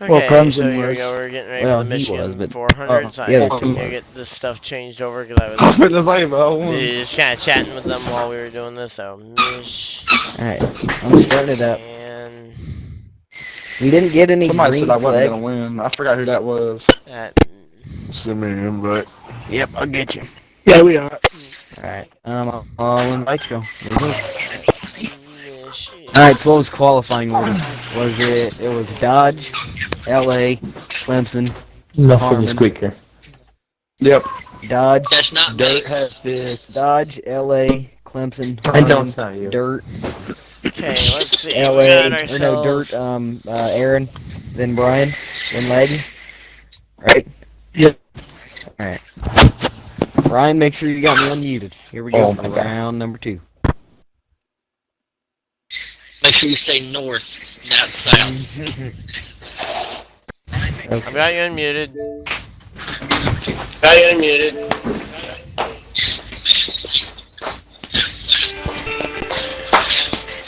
Well, Okay, so Clemson here we was. go. We're getting ready Well, for the he was, Michigan but 400. So the I other two need to were. get this stuff changed over because I I was was finna say, but I won. just kind of chatting with them while we were doing this. So Mich Alright, I'm starting it up. and We didn't get any Somebody green said I wasn't flag. gonna win. I forgot who that was. at Send me in, but Yep, I'll get you. yeah, we are. Alright, I'll invite you. Mich. Alright, so what was qualifying order? It was Dodge, LA, Clemson, Nothing is Harmon, quicker. Yep. Dodge, That's not Dirt me. has this. Dodge, LA, Clemson, I know Harmon, it's not you. Dirt, Okay, let's see. We LA, got or no, Dirt, ourselves. Aaron, then Brian, then Leggy. Right? Yep. Alright. Brian, make sure you got me unmuted. Here we go Oh for my God. round number 2. Make sure you say north, not south. I've got you unmuted. Got you unmuted.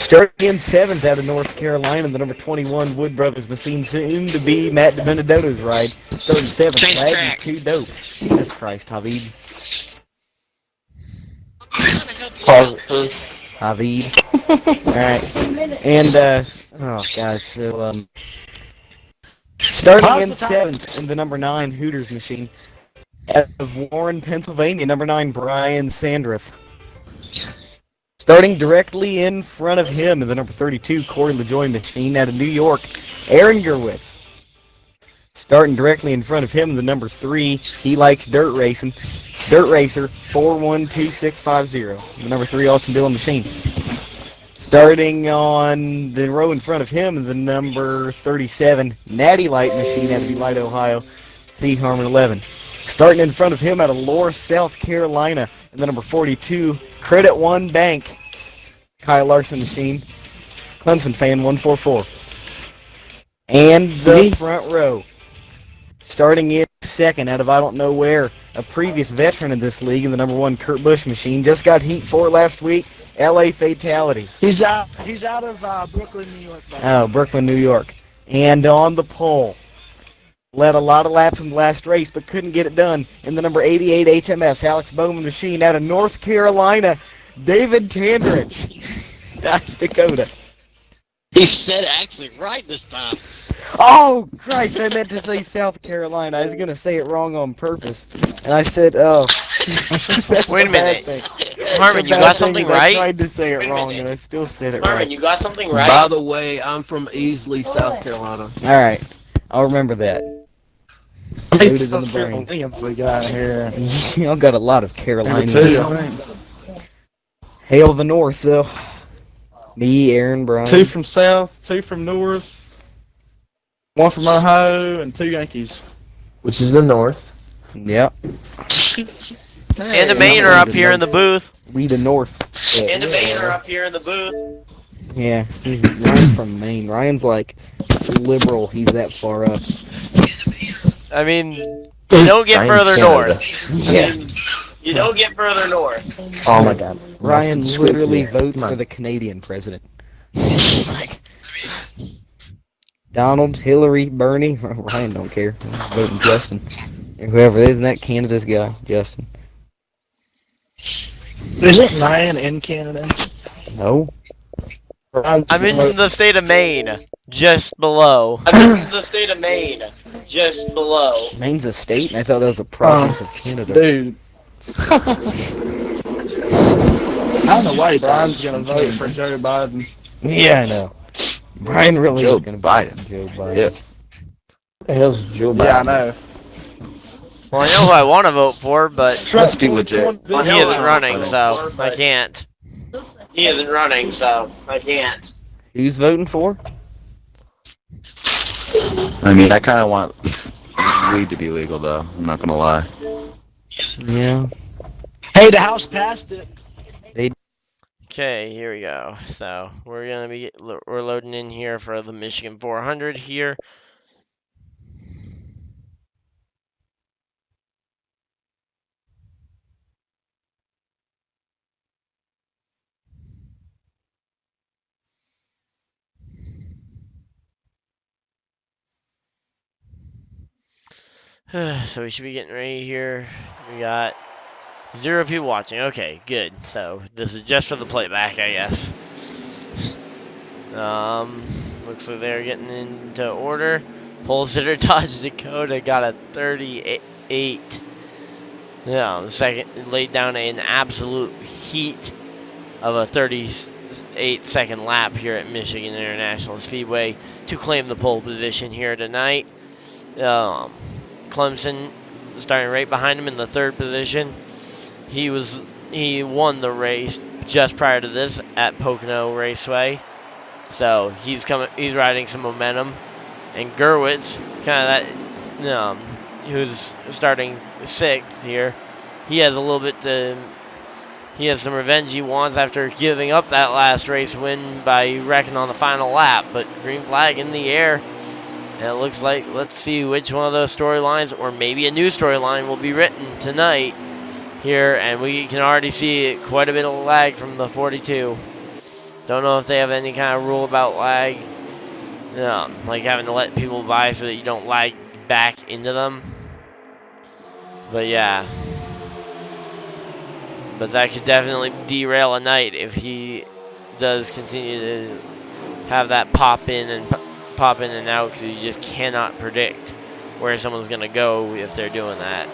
Starting in 7th out of North Carolina, the number 21 Wood Brothers machine, soon to be Matt DiBenedetto's ride. Starting 7th, Change Laggy, track. 2 dope. Jesus Christ, Havid. Pause it first. Havid. Alright. And, oh god, so, starting in 7th in the number 9 Hooters machine, out of Warren, Pennsylvania, number 9 Brian Sandrith. Starting directly in front of him in the number 32 Corey LaJoy machine, out of New York, Aaron Gerwitz. Starting directly in front of him in the number 3, he likes dirt racing, Dirt Racer 412650, the number 3 Austin Dillon machine. Starting on the row in front of him is the number 37 Natty Light machine out of Elite, Ohio, C. Harmon 11. Starting in front of him out of Lohr, South Carolina, and the number 42 Credit One Bank, Kyle Larson machine, Clemson fan 144. And the front row, starting in second out of I don't know where, a previous veteran of this league in the number 1 Kurt Busch machine, just got Heat 4 last week, LA Fatality. He's out of Brooklyn, New York. Oh, Brooklyn, New York. And on the pole, led a lot of laps in the last race, but couldn't get it done in the number 88 HMS Alex Bowman machine out of North Carolina, David Tandrich, South Dakota. He said it actually right this time. Oh, Christ, I meant to say South Carolina. I was going to say it wrong on purpose. And I said, oh. Wait a minute. Harmon, you got something I right? tried to say it Wait a wrong, minute. and I still said it Harmon, right. you got something right? By the way, I'm from Easley, South Carolina. All right. I'll remember that. Loaded in the brain. Carolinians we got here. Y'all got a lot of Carolina. Two, I think. Hail the North, though. Me, Aaron, Brian. 2 from South, 2 from North, 1 from Ohio, and 2 Yankees. Which is the north. Yep. And the Maine are up here in the booth. We the North. And the Maine are up here in the booth. Yeah, Ryan's from Maine. Ryan's like liberal. He's that far up. I mean, you don't get Ryan's further Canada. north. Yeah. I mean, you don't get further north. Oh my God. Ryan Nothing literally scripted. votes Come on. for the Canadian president. Like, Donald, Hillary, Bernie. Ryan don't care. He's voting Justin. Or whoever. Isn't that Canada's guy, Justin? Isn't Ryan in Canada? No. I'm in the state of Maine, just below. I'm in the state of Maine, just below. Maine's a state, and I thought that was a province of Canada. Dude. I don't know why Brian's gonna vote for Joe Biden. Yeah, I know. Brian really Joe is going to Biden. vote for Joe Biden. Yeah. What the hell's Joe Biden? Yeah, I know. Well, I know who I want to vote for, but Let's be legit. he isn't running, so I can't. He isn't running, so I can't. Who's voting for? I mean, I kind of want weed to be legal, though. I'm not gonna lie. Yeah. Hey, the House passed it. Okay, here we go. So we're loading in here for the Michigan 400 here. So we should be getting ready here. We got 0 people watching. Okay, good. So this is just for the playback, I guess. Looks like they're getting into order. Pole sitter Dodge Dakota got a 38. Yeah, the second laid down an absolute heat of a 38-second lap here at Michigan International Speedway to claim the pole position here tonight. Clemson starting right behind him in the 3rd position. He won the race just prior to this at Pocono Raceway, so he's riding some momentum. And Gerwitz, kind of that, who's starting 6th here, he has a little bit he has some revenge he wants after giving up that last race win by wrecking on the final lap. But green flag in the air. And it looks like, let's see which one of those storylines, or maybe a new storyline, will be written tonight here. And we can already see quite a bit of lag from the 42. Don't know if they have any kind of rule about lag. Like having to let people by so that you don't lag back into them. But yeah. But that could definitely derail a night if he does continue to have that pop in and out, because you just cannot predict where someone's going to go if they're doing that.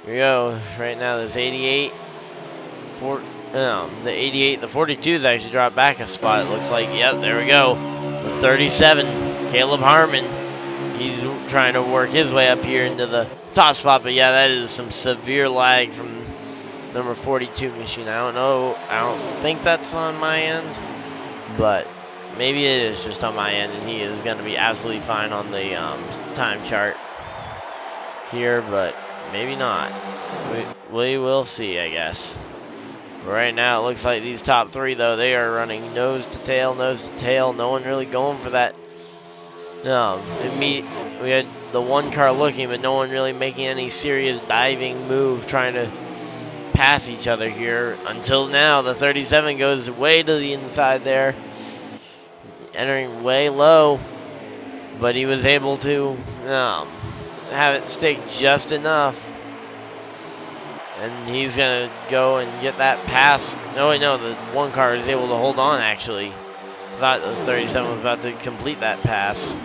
Here we go. Right now there's 88. The 88, the 42's actually dropped back a spot. It looks like, yep, there we go. The 37, Caleb Harmon. He's trying to work his way up here into the top spot, but yeah, that is some severe lag from number 42 machine. I don't know. I don't think that's on my end, but maybe it is just on my end, and he is going to be absolutely fine on the time chart here, but maybe not. We will see, I guess. Right now, it looks like these top 3, though, they are running nose to tail. No one really going for that. We had the one car looking, but no one really making any serious diving move trying to pass each other here. Until now, the 37 goes way to the inside there, entering way low, but he was able to have it stick just enough. And he's going to go and get that pass. No, wait, no, the one car is able to hold on, actually. I thought the 37 was about to complete that pass.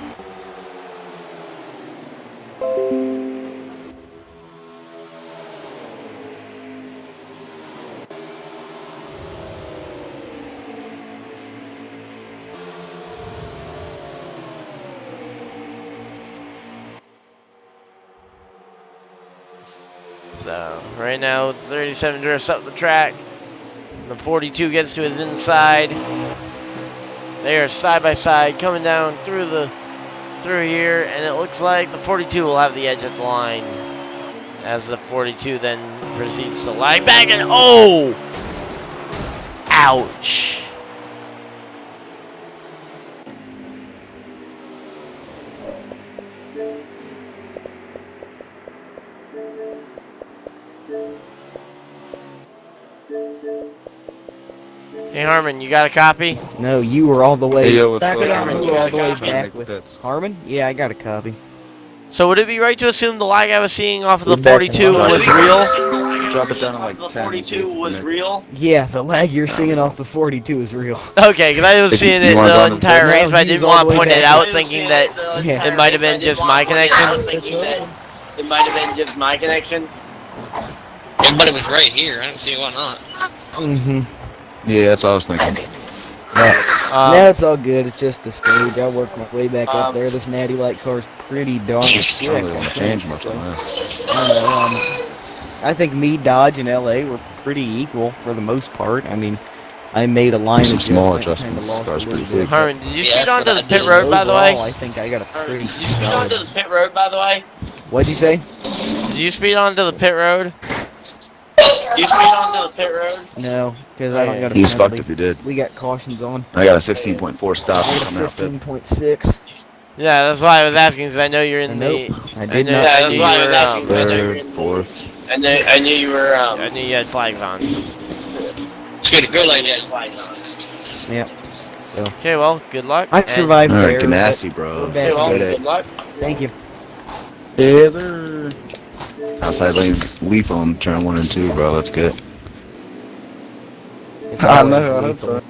So, right now, 37 drifts up the track. The 42 gets to his inside. They are side by side coming down through here, and it looks like the 42 will have the edge at the line as the 42 then proceeds to lag back, and oh! Ouch! Hey Harmon, you got a copy? No, you were all the way Hey, yo, what's back. up? You were all the way Trying to back make the with pits. Harmon. Yeah, I got a copy. So would it be right to assume the lag I was seeing off of the We're back in 42 line. was real? Drop it down to like 10. 42 was real? Yeah, the lag you're seeing off the 42 is real. Okay, because I was If you- seeing you it wanna go the on the entire pit? race, No, but I he was didn't all want the to way point it back. out, thinking that Yeah. it might have been just my connection. It might have been just my connection. Everybody was right here. I don't see why not. Mm-hmm. Yeah, that's what I was thinking. Now it's all good. It's just a stage. I'll work my way back up there. This Natty Light car's pretty darn I quick. don't really want to change much on this. I don't know, I think me, Dodge, and LA were pretty equal for the most part. I mean, I made a line Some small adjustment, adjustments. kinda Car's lost a pretty little bit. big. Harmon, did you Yeah, speed that's onto what the I pit did. road, by the way? Overall, I think I got a pretty Did you speed onto the solid. pit road, by the way? What'd you say? Did you speed onto the pit road? You speed onto the pit road? No, because I don't got a He's fucked penalty. if he did. We got cautions on. I got a 16.4 stop I got a coming out pit. 15.6. Yeah, that's why I was asking, because I know you're in Nope, the. I did know, not. Yeah, I that's knew why you I was were. asking. I know you're Third, in fourth. I knew you were. I knew you had flags on. It's good to go like that. Yep. So Okay, well, good luck. I survived Alright, there. Ganassi, but bro. we're bad Let's get shape. it. luck. Thank you. Yes, sir. Outside lanes, lethal on turn 1 and 2, bro. Let's get it. It's I always know, I hope lethal. so.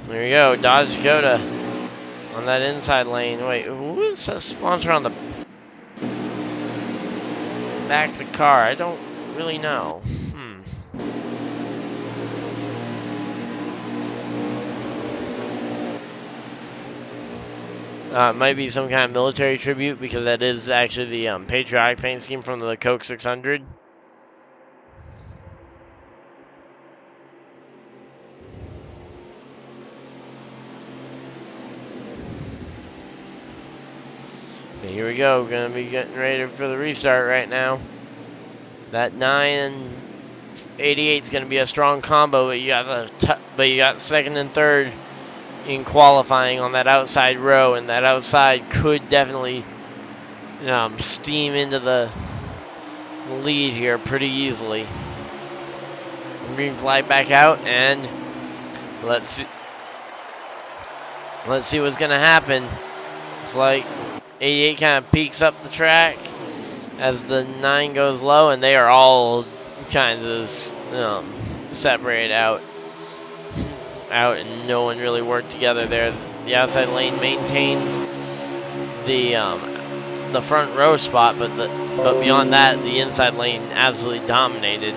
There we go, Dodge Dakota on that inside lane. Wait, who is the sponsor on the back of the car? I don't really know. It might be some kind of military tribute, because that is actually the patriotic paint scheme from the Coke 600. Okay, here we go. Gonna be getting ready for the restart right now. That 9 and 88 is gonna be a strong combo, but you got second and third in qualifying on that outside row, and that outside could definitely steam into the lead here pretty easily. Green flag back out, and let's see what's gonna happen. It's like 88 kind of peaks up the track as the 9 goes low, and they are all kinds of separated out, and no one really worked together there. The outside lane maintains the front row spot, but beyond that, the inside lane absolutely dominated.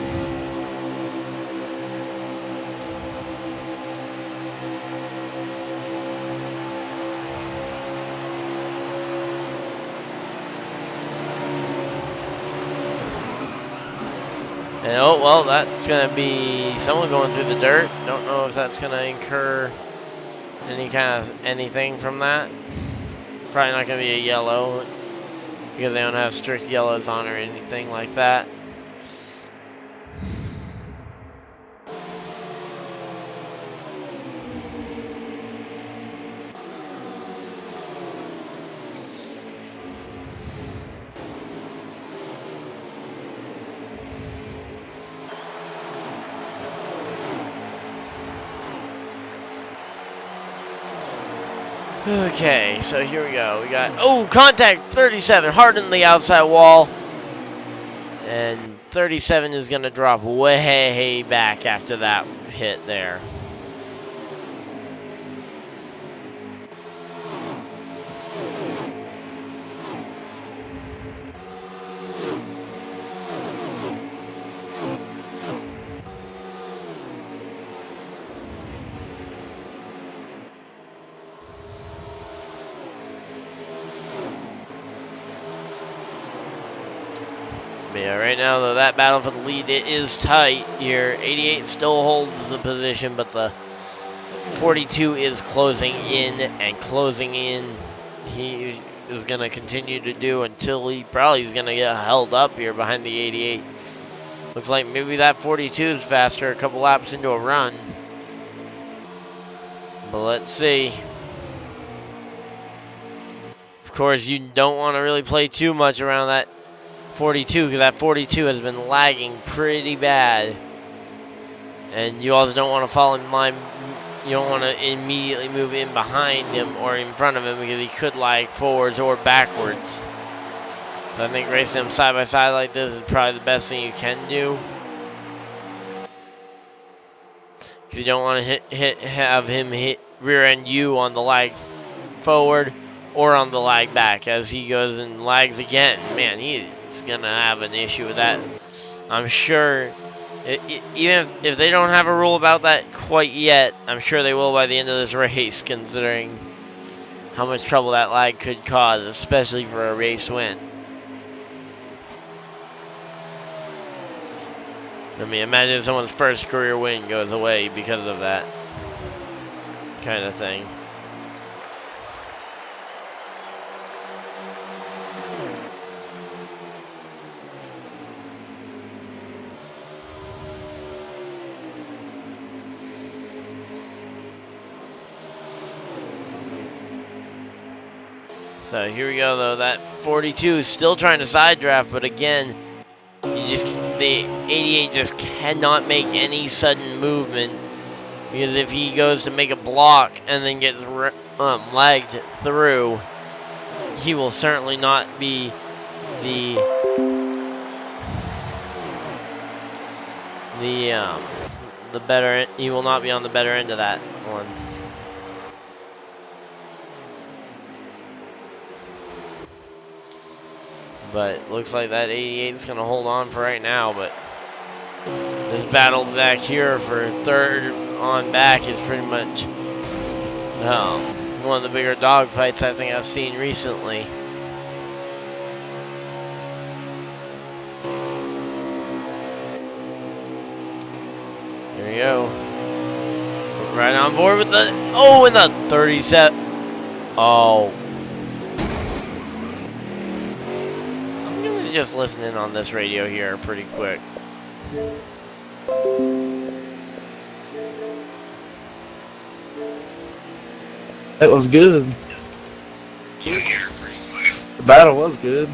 And oh well, that's gonna be someone going through the dirt. Don't know if that's gonna incur any kind of anything from that. Probably not gonna be a yellow, because they don't have strict yellows on or anything like that. Okay, so here we go. We got, contact 37, hard in the outside wall. And 37 is going to drop way back after that hit there. Yeah, right now, though, that battle for the lead, it is tight here. 88 still holds the position, but the 42 is closing in and closing in. He is going to continue to do until he probably is going to get held up here behind the 88. Looks like maybe that 42 is faster a couple laps into a run. But let's see. Of course, you don't want to really play too much around that 42, because that 42 has been lagging pretty bad, and you also don't want to fall in line. You don't want to immediately move in behind him or in front of him, because he could lag forwards or backwards. So I think racing him side by side like this is probably the best thing you can do, because you don't want to have him hit rear end you on the lag forward or on the lag back as he goes and lags again. Man, he's gonna have an issue with that. I'm sure, even if they don't have a rule about that quite yet, I'm sure they will by the end of this race, considering how much trouble that lag could cause, especially for a race win. I mean, imagine if someone's first career win goes away because of that kind of thing. So here we go, though. That 42 is still trying to side draft, but again, the 88 just cannot make any sudden movement, because if he goes to make a block and then gets lagged through, he will certainly not be the better. He will not be on the better end of that one. But looks like that 88 is going to hold on for right now. But this battle back here for third on back is pretty much one of the bigger dogfights I think I've seen recently. There you go. Right on board with the, oh, and the 37. Oh. I'm going to just listen in on this radio here pretty quick. That was good. The battle was good.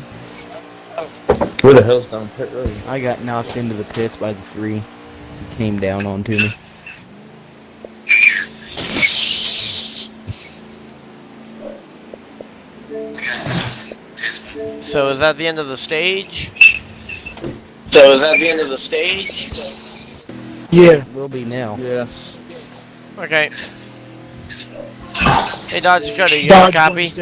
Where the hell's down pit road? I got knocked into the pits by the 3. He came down onto me. So is that the end of the stage? Yeah. Will be now. Yes. Okay. Hey, Dodge Dakota, you got a copy? You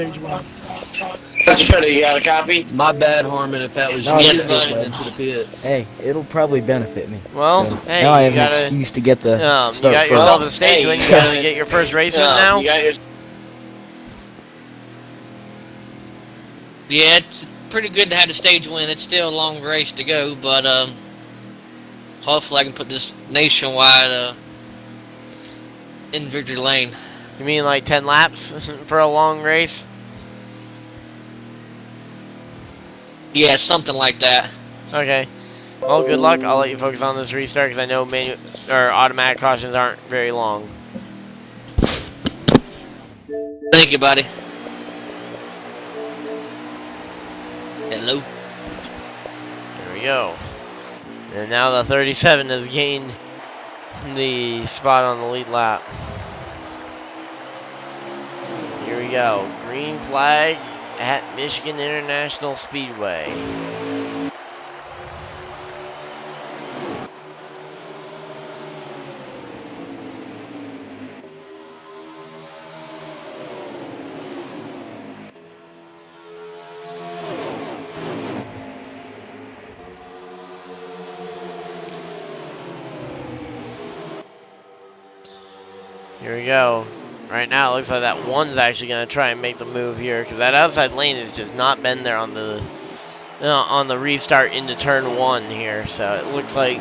got a copy? My bad, Harmon, if that was No, you yes, that buddy. went into the pits. Hey, it'll probably benefit me. Well, So, hey, now I you have an gotta, excuse to get the you start got first. yourself a stage Hey, win. You you gotta gotta- get your first race win now. You got your... Yeah, it's pretty good to have the stage win. It's still a long race to go, but hopefully I can put this nationwide in victory lane. You mean like 10 laps for a long race? Yeah, something like that. Okay. Well, good luck. I'll let you focus on this restart because I know automatic cautions aren't very long. Thank you, buddy. Hello. There we go. And now the 37 has gained the spot on the lead lap. Here we go. Green flag at Michigan International Speedway. Here we go. Right now, it looks like that one's actually going to try and make the move here because that outside lane has just not been there on the restart into turn 1 here. So it looks like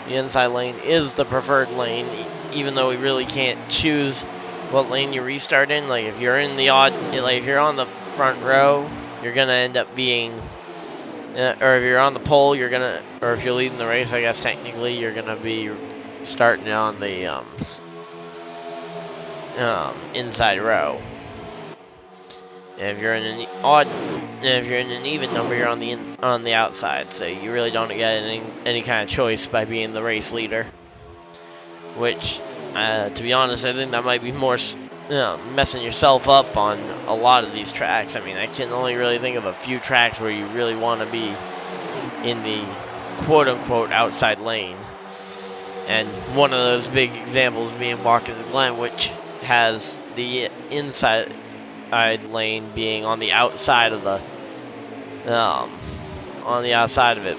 the inside lane is the preferred lane, even though we really can't choose what lane you restart in. Like if you're in the if you're on the front row, you're going to end up being, or if you're on the pole, or if you're leading the race, I guess technically you're going to be starting on the inside row. And if you're in an even number, you're on the outside. So you really don't get any kind of choice by being the race leader. Which, to be honest, I think that might be more messing yourself up on a lot of these tracks. I mean, I can only really think of a few tracks where you really want to be in the quote-unquote outside lane. And one of those big examples being Watkins Glen, which has the inside lane being on the outside of the it.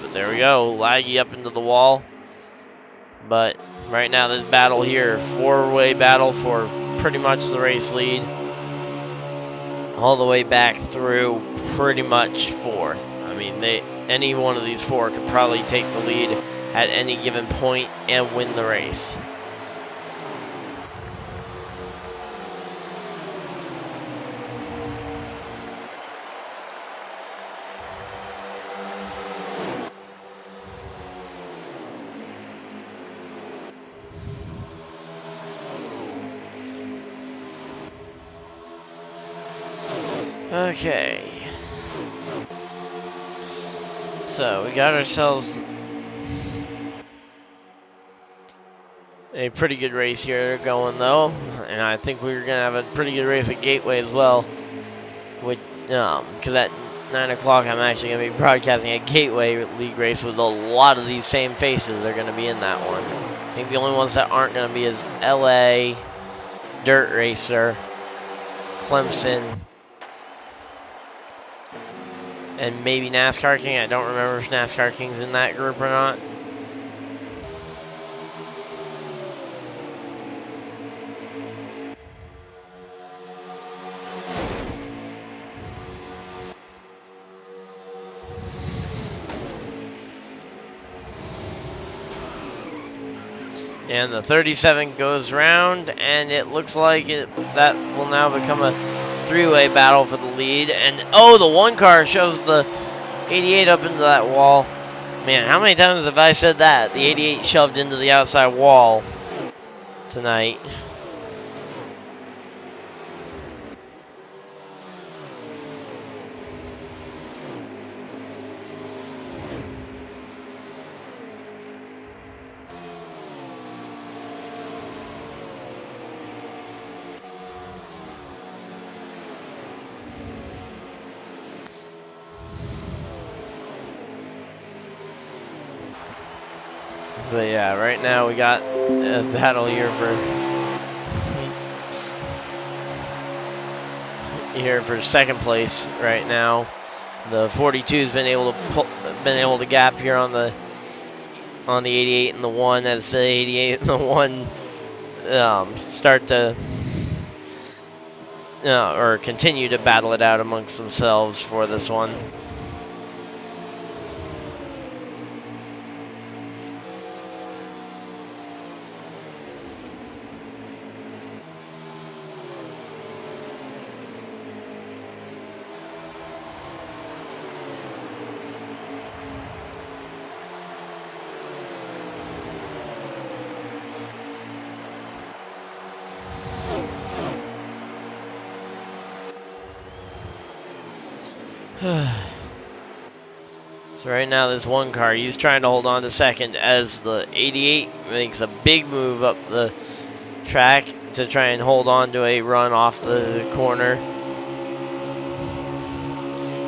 But there we go, laggy up into the wall. But right now, this battle here, four-way battle for pretty much the race lead, all the way back through pretty much fourth. I mean, any one of these four could probably take the lead at any given point and win the race. Okay. So we got ourselves a pretty good race here going though, and I think we're gonna have a pretty good race at Gateway as well. With because at 9 o'clock I'm actually gonna be broadcasting a Gateway League race with a lot of these same faces. They're gonna be in that one. I think the only ones that aren't gonna be is LA, Dirt Racer, Clemson, and maybe NASCAR King. I don't remember if NASCAR King's in that group or not. And the 37 goes round, and it looks like that will now become a three-way battle for the lead. And oh, the one car shoves the 88 up into that wall. Man, how many times have I said that? The 88 shoved into the outside wall tonight. But yeah, right now we got a battle here for second place right now. The 42's been able to gap here on the 88 and the 1 as the 88 and the 1 start to or continue to battle it out amongst themselves for this one. So right now this one car, he's trying to hold on to second as the 88 makes a big move up the track to try and hold on to a run off the corner.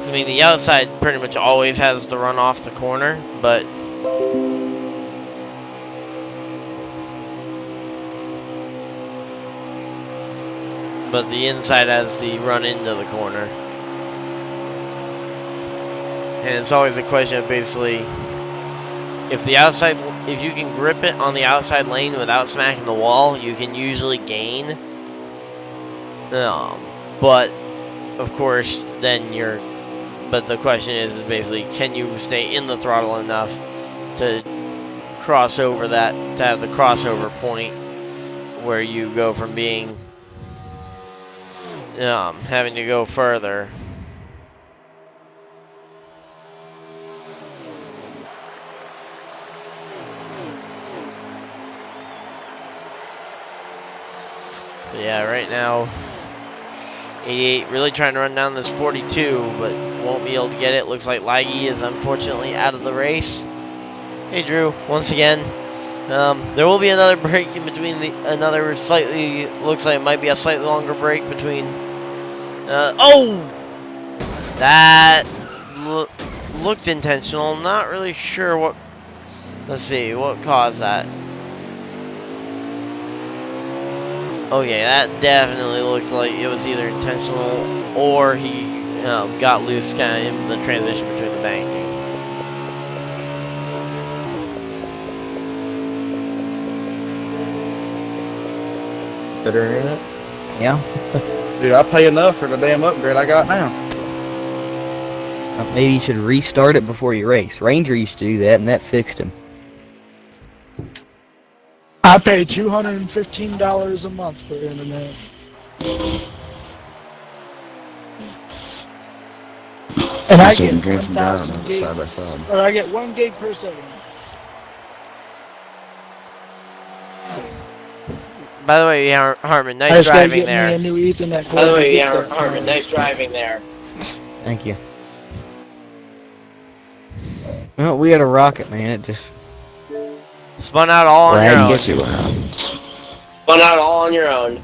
I mean, the outside pretty much always has the run off the corner, but the inside has the run into the corner. And it's always a question of basically, if you can grip it on the outside lane without smacking the wall, you can usually gain. But of course, but the question is basically, can you stay in the throttle enough to cross over that, to have the crossover point where you go from being, having to go further. But yeah, right now, 88 really trying to run down this 42, but won't be able to get it. Looks like Laggy is unfortunately out of the race. Hey Drew, once again, there will be another break in between looks like it might be a slightly longer break between, that looked intentional. I'm not really sure what caused that. Okay, that definitely looked like it was either intentional or he got loose kind of in the transition between the banking. Better internet? Yeah. Dude, I pay enough for the damn upgrade I got now. Maybe you should restart it before you race. Ranger used to do that, and that fixed him. I pay $215 a month for internet. And I So you get can gain some data 1,000 on gig, side by side. or I get 1 gig per second. By the way, Harmon, I nice just gotta driving get me a there. new Ethernet cord. By the to way, get that, Harmon, nice driving there. Thank you. Well, we had a rocket, man. It just Spun out all on your Right, own. Let's see what happens. Spun out all on your own.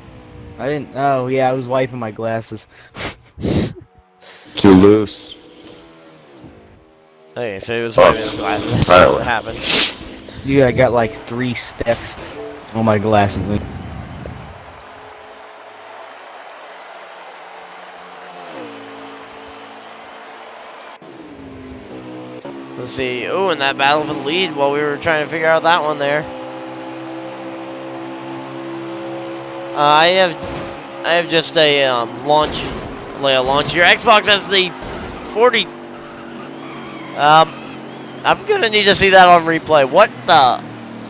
I didn't. Oh yeah, I was wiping my glasses. Too loose. Okay, so he was Oh. wiping his glasses. Let's see Right what away. happened. Yeah, I got like 3 steps on my glasses. Let's see. Oh, and that battle for the lead while we were trying to figure out that one there. I have just a launch here. Xbox has the 40. I'm gonna need to see that on replay. What the?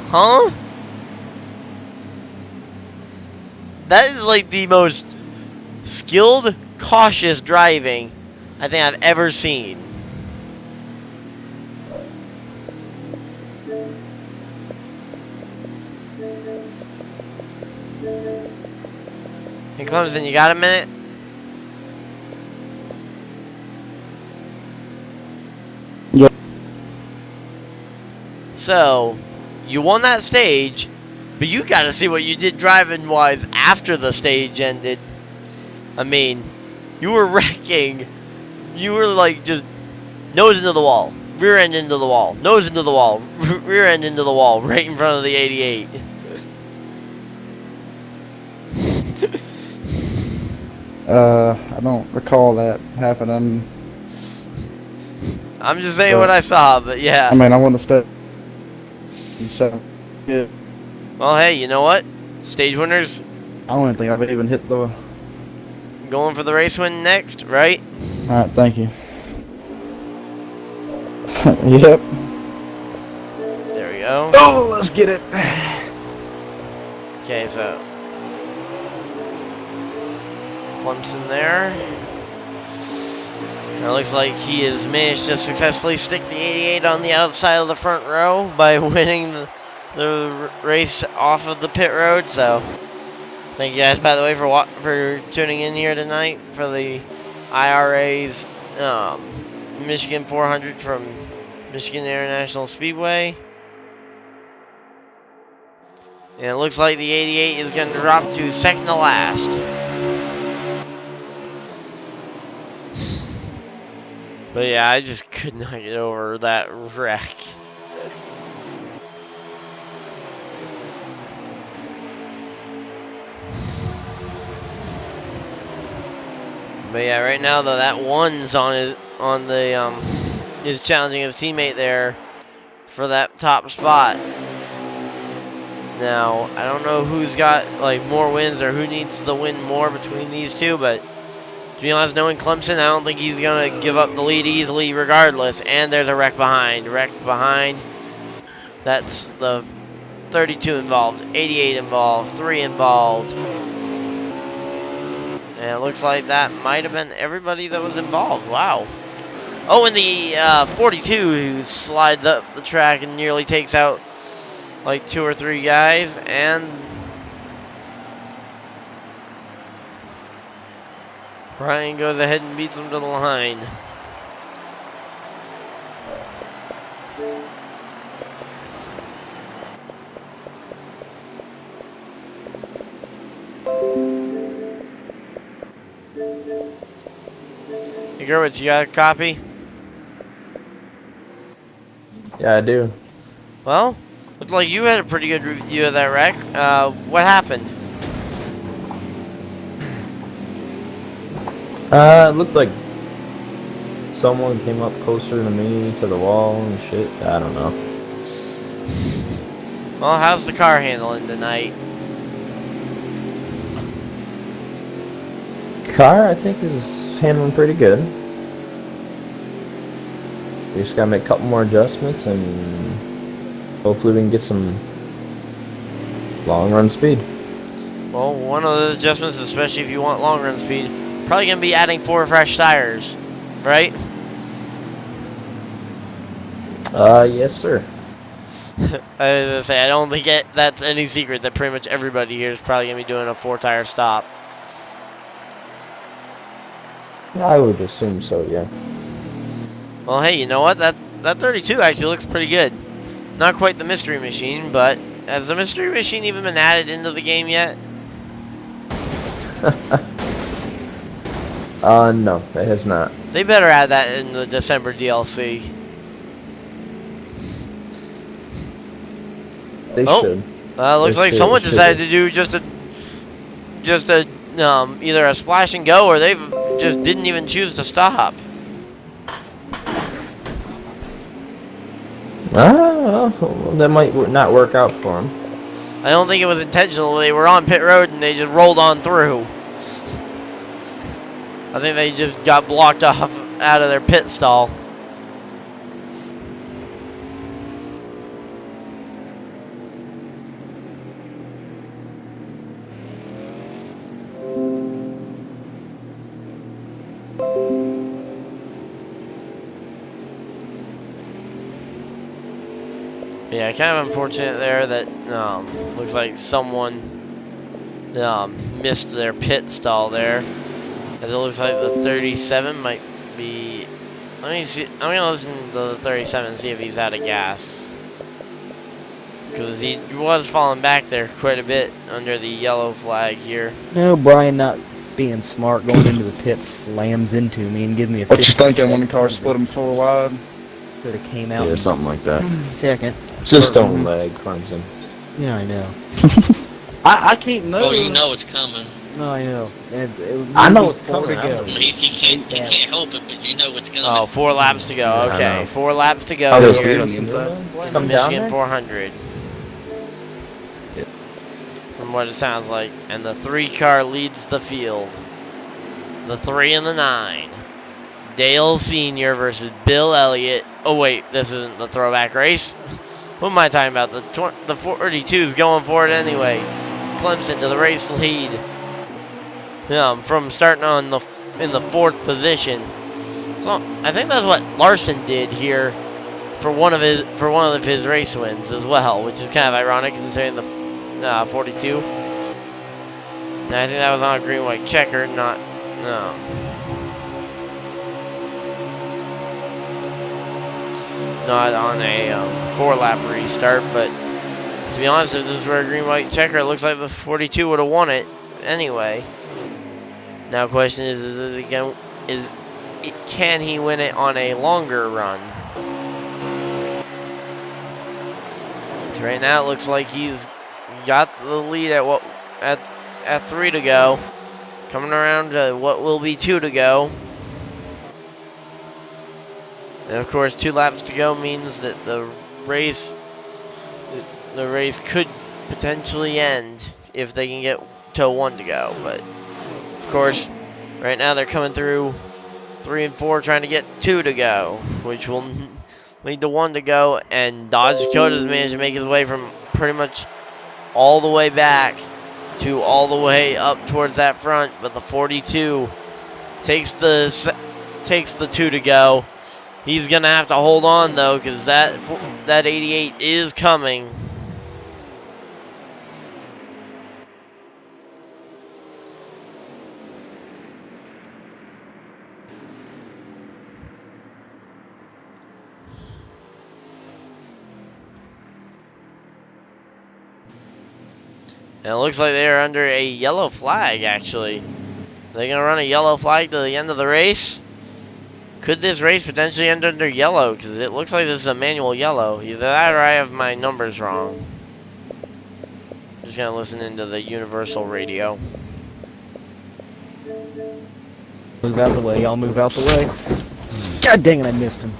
Huh? That is like the most skilled, cautious driving I think I've ever seen. Hey Clemson, you got a minute? Yeah. So, you won that stage, but you gotta see what you did driving wise after the stage ended. I mean, you were wrecking. You were like just nose into the wall, rear end into the wall, nose into the wall, rear end into the wall, right in front of the 88. I don't recall that happening. I'm just saying what I saw, but yeah. I mean, I want to stay. So, yeah. Well, hey, you know what? Stage winners I don't even think I've even hit the. going for the race win next, right? All right, thank you. Yep. There we go. Oh, let's get it. Okay, so Clemson there. It looks like he has managed to successfully stick the 88 on the outside of the front row by winning the race off of the pit road. So, thank you guys, by the way, for tuning in here tonight for the IRA's Michigan 400 from Michigan International Speedway. And it looks like the 88 is going to drop to second to last. But yeah, I just could not get over that wreck. But yeah, right now though, that one's is challenging his teammate there for that top spot. Now, I don't know who's got like more wins or who needs to win more between these two, but to be honest, knowing Clemson, I don't think he's going to give up the lead easily regardless. And there's a wreck behind. That's the 32 involved, 88 involved, 3 involved. And it looks like that might have been everybody that was involved. Wow. Oh, and the 42 who slides up the track and nearly takes out like 2 or 3 guys. And Brian goes ahead and beats him to the line. Hey Gerwitz, you got a copy? Yeah, I do. Well, looked like you had a pretty good review of that wreck. What happened? It looked like someone came up closer to me, to the wall and shit. I don't know. Well, how's the car handling tonight? Car, I think, is handling pretty good. We just gotta make a couple more adjustments and hopefully we can get some long run speed. Well, one of the adjustments, especially if you want long run speed, probably going to be adding 4 fresh tires, right? Yes, sir. I was gonna say, I don't think that's any secret that pretty much everybody here is probably gonna be doing a 4-tire stop. I would assume so, yeah. Well, hey, you know what? That 32 actually looks pretty good. Not quite the mystery machine, but has the mystery machine even been added into the game yet? No, it has not. They better add that in the December DLC. They Oh. should. Looks They like should- someone should decided they? to do just a either a splash and go, or they just didn't even choose to stop. Well, that might not work out for them. I don't think it was intentional. They were on pit road and they just rolled on through. I think they just got blocked off out of their pit stall. Yeah, kind of unfortunate there that looks like someone missed their pit stall there. As it looks like the 37 might be. Let me see. I'm gonna listen to the 37 and see if he's out of gas, because he was falling back there quite a bit under the yellow flag here. No, Brian not being smart going into the pit slams into me and gives me a What you 50 thinking when the car split them 4 wide? Could have came out Yeah, in something like that. second. Just don't leg, Clemson. Yeah, I know. I can't know. Oh, you know it's coming. No, I know. I know it's four to coming. go. I mean, you can't help it, but you know it's coming. Oh, 4 laps to go. Yeah, I Okay, know. 4 laps to go Oh, there's here speed on the inside. in the Come down Michigan there? 400. Yeah. From what it sounds like, and the 3 car leads the field. The 3 and the 9. Dale Sr. versus Bill Elliott. Oh wait, this isn't the throwback race. What am I talking about? The 42 is going for it anyway. Clemson to the race lead. From starting on in the 4th position. So I think that's what Larson did here for one of his race wins as well, which is kind of ironic considering the 42. And I think that was on a green-white checker, not on a 4-lap restart. But to be honest, if this were a green-white checker, it looks like the 42 would have won it anyway. Now, the question is can he win it on a longer run? So right now, it looks like he's got the lead at 3 to go, coming around to what will be 2 to go. And of course, 2 laps to go means that the race could potentially end if they can get to 1 to go. But of course, right now they're coming through 3 and 4, trying to get 2 to go, which will lead to 1 to go. And Dodge Dakota's managed to make his way from pretty much all the way back to all the way up towards that front. But the 42 takes the 2 to go. He's going to have to hold on, though, because that 88 is coming. And it looks like they're under a yellow flag, actually. They're going to run a yellow flag to the end of the race. Could this race potentially end under yellow? Because it looks like this is a manual yellow. Either that or I have my numbers wrong. Just going to listen into the universal radio. Move out the way, y'all move out the way. God dang it, I missed him.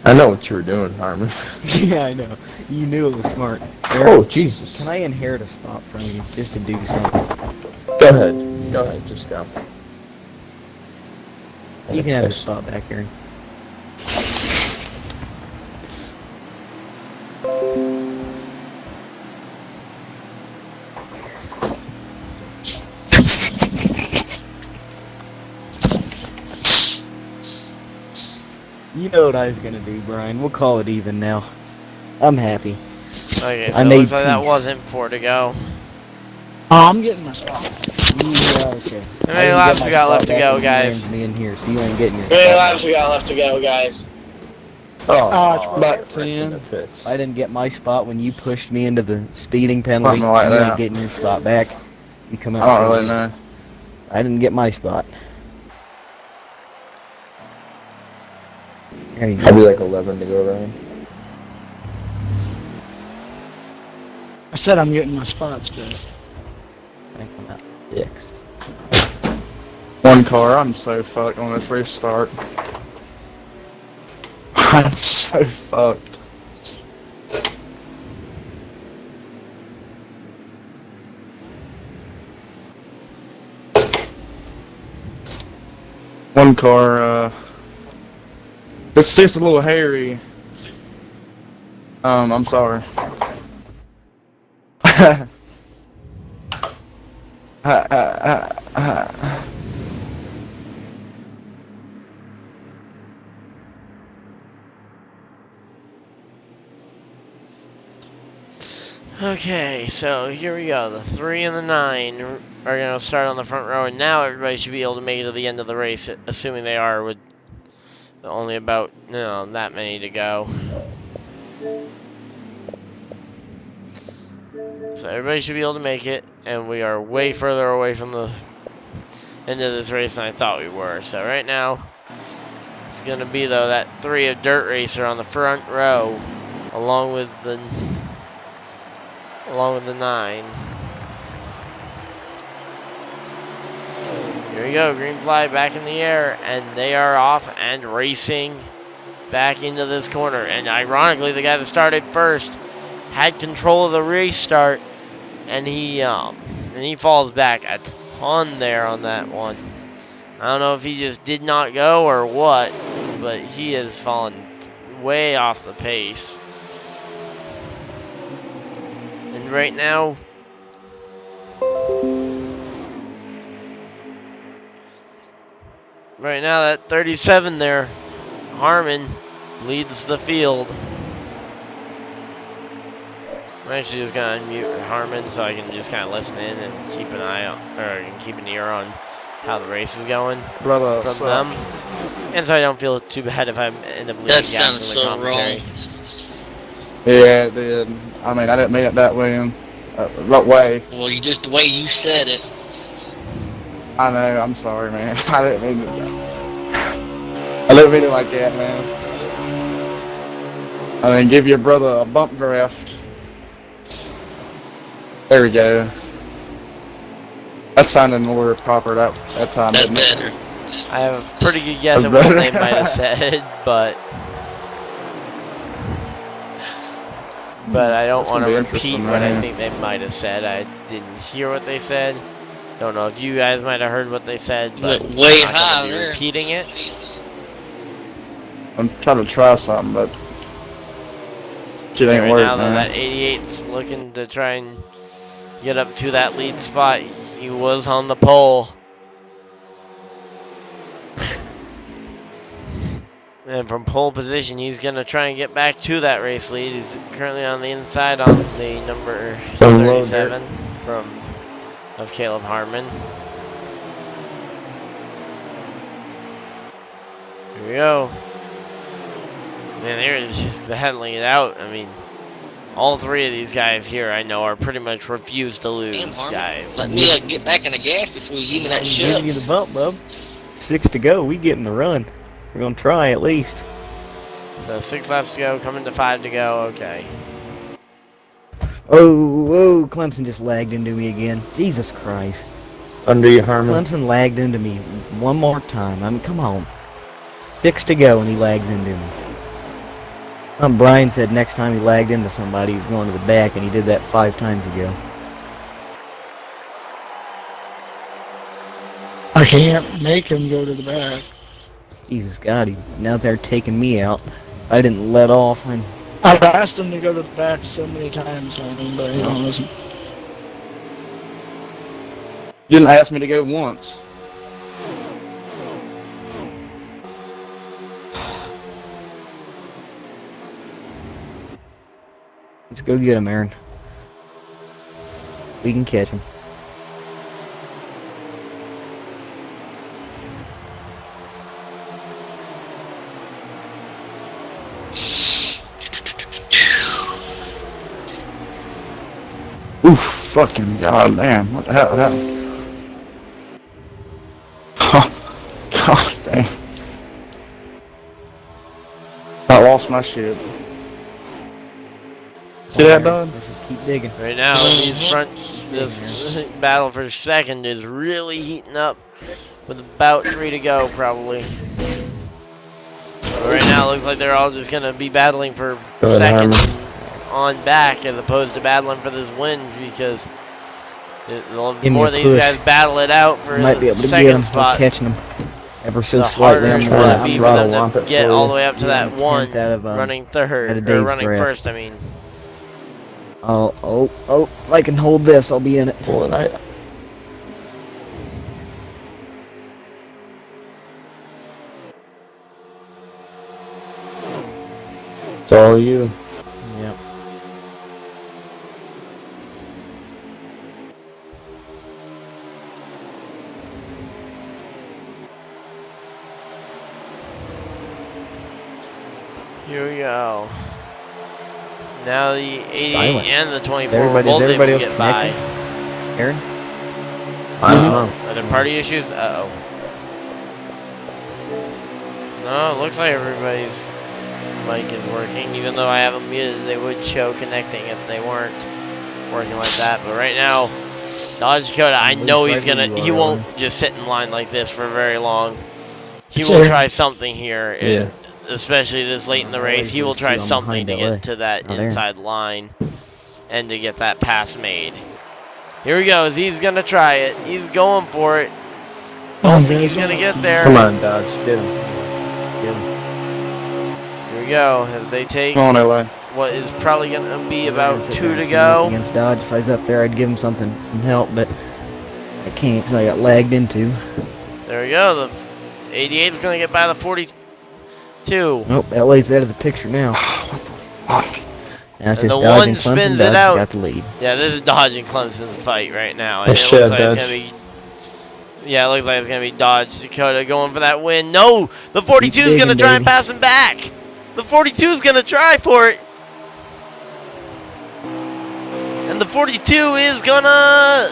I know what you were doing, Harmon. Yeah, I know. You knew it was smart. Oh, Jesus. Can I inherit a spot from you just to do something? Go ahead. Go ahead, just go. You can have a spot back here. You know what I was gonna do, Brian. We'll call it even now. I'm happy. Okay, so I it made looks like that peace. wasn't 4 to go. Oh, I'm getting my spot. Yeah, okay. How many laps we got left to go, guys? Me in here, so you ain't getting your How many spot laps back. we got left to go, guys? Oh, About 10. I didn't get my spot when you pushed me into the speeding penalty. Something like you ain't that. getting your spot back. You come out. I don't really know. I didn't get my spot. There you I'll be go. like 11 to go, Ryan. I said I'm getting my spots back. I come out sixth. One car, I'm so fucked on this restart. I'm so fucked. One car, it's just a little hairy. I'm sorry. Okay, so here we go. The 3 and the 9 are going to start on the front row, and now everybody should be able to make it to the end of the race, assuming they are, with only about, that many to go. So everybody should be able to make it, and we are way further away from the end of this race than I thought we were. So right now, it's going to be, though, that 3 of Dirt Racer on the front row, along with the 9. Here we go, green flag back in the air, and they are off and racing back into this corner. And ironically, the guy that started first had control of the restart, and he falls back a ton there on that one. I don't know if he just did not go or what, but he has fallen way off the pace. And right now, that 37 there, Harmon, leads the field. I'm actually just gonna unmute Harmon so I can just kind of listen in and keep an eye on, or keep an ear on how the race is going Brother, from them. And so I don't feel too bad if I end up losing That gas sounds in the so commentary. wrong. Yeah, it did. I mean, I didn't mean it that way. That way. Well, the way you said it. I know. I'm sorry, man. I didn't mean it. I didn't mean it like that, man. I mean, give your brother a bump draft. There we go. That sounded more proper that time. That's didn't it? better. I have a pretty good guess at That's what better. they might have said, but I don't That's want gonna to be repeat interesting, what I right? think they might have said. I didn't hear what they said. Don't know if you guys might have heard what they said, but Went way I'm not high gonna be there. repeating it. I'm trying to try something, but shit ain't Right working, now, though, man. that 88's looking to try and get up to that lead spot. He was on the pole. And from pole position, he's going to try and get back to that race lead. He's currently on the inside on the number 37 of Caleb Harmon. Here we go. Man, they're just battling it out. I mean, all 3 of these guys here I know are pretty much refuse to lose, Damn, Harmon. guys. Let me get back in the gas before you give me that I'm shit. giving you the bump, bub. 6 to go. We getting the run. We're gonna try at least. So 6 laps to go, coming to 5 to go. Okay. Oh, Clemson just lagged into me again. Jesus Christ. Under you, Harmon. Clemson lagged into me one more time. I mean, come on. 6 to go and he lags into me. Brian said next time he lagged into somebody, he was going to the back, and he did that 5 times ago. I can't make him go to the back. Jesus God, now they're taking me out. I didn't let off. I've asked him to go to the back so many times, but he don't listen. You didn't ask me to go once. Let's go get him, Aaron. We can catch him. Oof, fucking goddamn. What the hell happened? God damn. I lost my shit. See that, dog? Let's just keep digging. Right now, this battle for second is really heating up with about 3 to go, probably. But right now, it looks like they're all just going to be battling for Go ahead, second on back as opposed to battling for this win, because the Give me more a these push. guys battle it out for Might the be able to get second him. We're spot, catching him ever so the slightly. harder I'm it's trying going to to be throttle for them lump to it get for all you. the way up to Yeah, that I'm one, 10th out of, running out third, of or Dave's running draft. first, I mean. Oh, if I can hold this, I'll be in it. Pull it out. It's all you. Yep. Here we go. Now the 88 Silent. and the 24 Everybody- both is able everybody to else get by. connected? Aaron? I don't know. Are there party issues? Uh-oh. No, it looks like everybody's mic is working. Even though I have them muted, they would show connecting if they weren't working like that. But right now, Dodge Dakota, I know he's right where gonna, you he are, won't just sit in line like this for very long. He will Sure. try something here. Yeah. Especially this late in the race, he will try something to get to that inside line and to get that pass made. Here he goes. He's going to try it. He's going for it. Don't think he's going to get there. Come on, Dodge. Get him. Get him. Here we go as they take Come on, LA. what is probably going to be about Sit 2 there to and go. Against Dodge, if I was up there, I'd give him some help, but I can't because I got lagged into. There we go. The 88 is going to get by the 42. Nope, LA's out of the picture now. Fuck. Now it's And just the Dodge one and Clemson. spins it Dodge's out. got the lead. Yeah, this is Dodge and Clemson's fight right now. And Oh, it shit, looks like it's Dodge. going to be... Yeah, it looks like it's going to be Dodge Dakota going for that win. No! The 42 is going to digging, try and baby. pass him back! The 42 is going to try for it! And the 42 is going to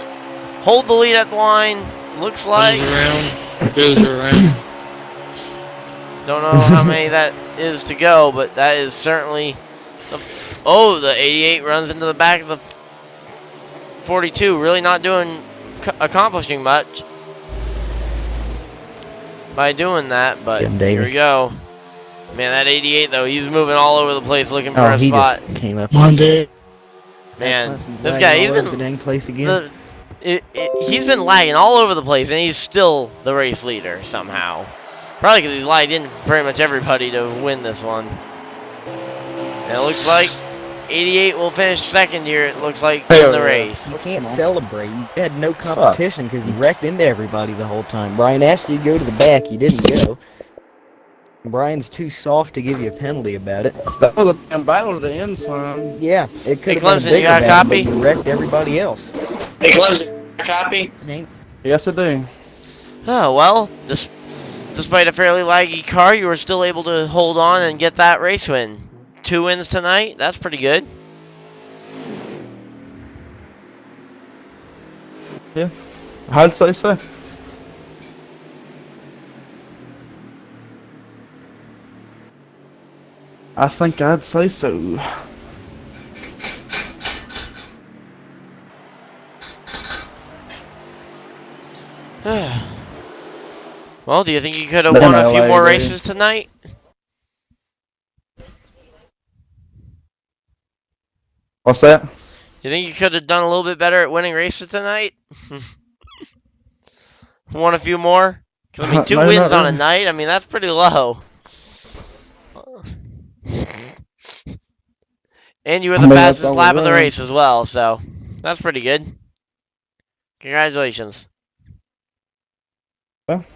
hold the lead at the line. Looks like... Goes around. Don't know how many that is to go, but that is certainly... Oh, the 88 runs into the back of the 42. Really not accomplishing much by doing that, but Get him, here Davey. we go. Man, that 88 though, he's moving all over the place looking for Oh, a he spot. just came up. Monday. Man, Clemson's this lagging guy, he's all over the been dang place again. he's been lagging all over the place, and he's still the race leader somehow. Probably because he's lagged in pretty much everybody to win this one. And it looks like 88 will finish second here, it looks like, in the race. You can't celebrate. You had no competition because you wrecked into everybody the whole time. Brian asked you to go to the back. You didn't go. Brian's too soft to give you a penalty about it. That was a damn battle to the end, son. Yeah, it could Hey, have been a Clemson, you bigger got a battle, copy? but you wrecked everybody else. Hey, Clemson, copy? Yes, I do. Oh, well, despite a fairly laggy car, you were still able to hold on and get that race win. 2 wins tonight, that's pretty good. Yeah. I'd say so. I think I'd say so. Well, do you think you could have Damn, won a few LA, more dude. races tonight? What's that? You think you could have done a little bit better at winning races tonight? Won a few more? 'Cause, I mean, 2 No, wins not on a really. night, I mean, that's pretty low. And you were the that's fastest all we lap of the run. race as well, so that's pretty good. Congratulations. Well,